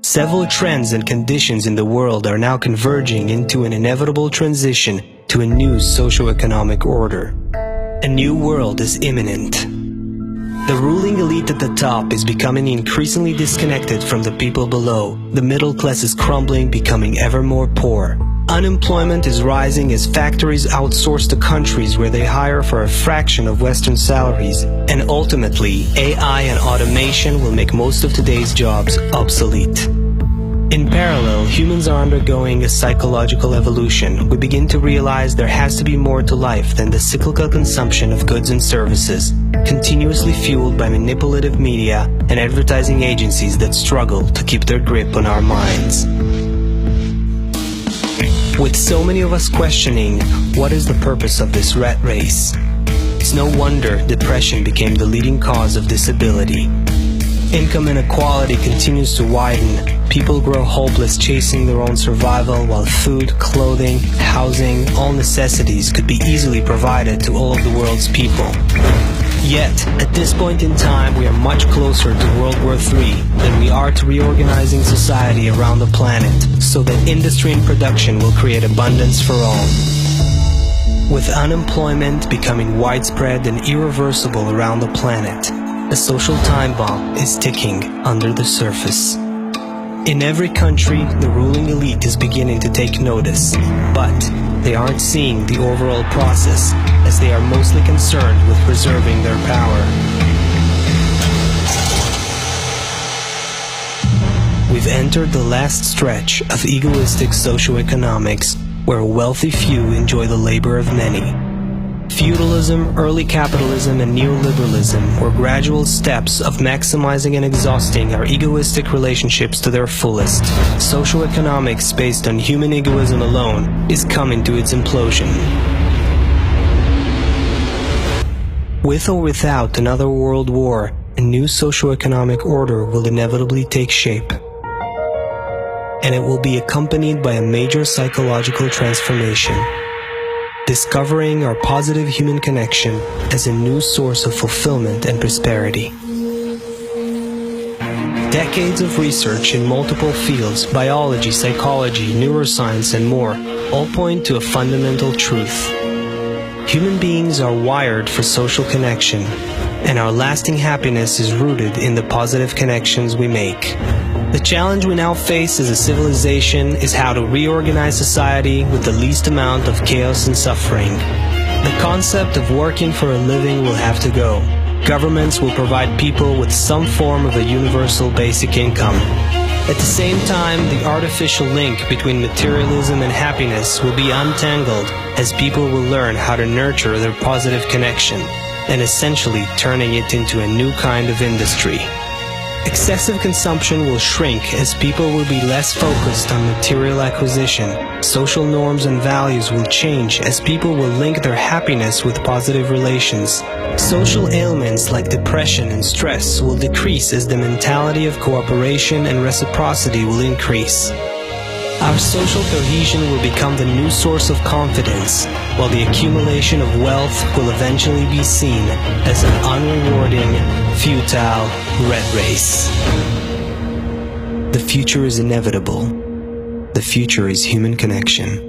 Several trends and conditions in the world are now converging into an inevitable transition to a new socio-economic order. A new world is imminent. The ruling elite at the top is becoming increasingly disconnected from the people below. The middle class is crumbling, becoming ever more poor. Unemployment is rising as factories outsource to countries where they hire for a fraction of Western salaries. And ultimately, AI and automation will make most of today's jobs obsolete. In parallel, humans are undergoing a psychological evolution. We begin to realize there has to be more to life than the cyclical consumption of goods and services, continuously fueled by manipulative media and advertising agencies that struggle to keep their grip on our minds. With so many of us questioning, what is the purpose of this rat race? It's no wonder depression became the leading cause of disability. Income inequality continues to widen. People grow hopeless chasing their own survival while food, clothing, housing, all necessities could be easily provided to all of the world's people. Yet, at this point in time, we are much closer to World War III than we are to reorganizing society around the planet, so that industry and production will create abundance for all. With unemployment becoming widespread and irreversible around the planet, a social time bomb is ticking under the surface. In every country, the ruling elite is beginning to take notice, but they aren't seeing the overall process, as they are mostly concerned with preserving their power. We've entered the last stretch of egoistic socioeconomics, where a wealthy few enjoy the labor of many. Feudalism, early capitalism, and neoliberalism were gradual steps of maximizing and exhausting our egoistic relationships to their fullest. Socioeconomics based on human egoism alone is coming to its implosion. With or without another world war, a new socioeconomic order will inevitably take shape. And it will be accompanied by a major psychological transformation. Discovering our positive human connection as a new source of fulfillment and prosperity. Decades of research in multiple fields, biology, psychology, neuroscience, and more, all point to a fundamental truth. Human beings are wired for social connection, and our lasting happiness is rooted in the positive connections we make. The challenge we now face as a civilization is how to reorganize society with the least amount of chaos and suffering. The concept of working for a living will have to go. Governments will provide people with some form of a universal basic income. At the same time, the artificial link between materialism and happiness will be untangled as people will learn how to nurture their positive connection, and essentially turning it into a new kind of industry. Excessive consumption will shrink as people will be less focused on material acquisition. Social norms and values will change as people will link their happiness with positive relations. Social ailments like depression and stress will decrease as the mentality of cooperation and reciprocity will increase. Our social cohesion will become the new source of confidence, while the accumulation of wealth will eventually be seen as an unrewarding, futile rat race. The future is inevitable. The future is human connection.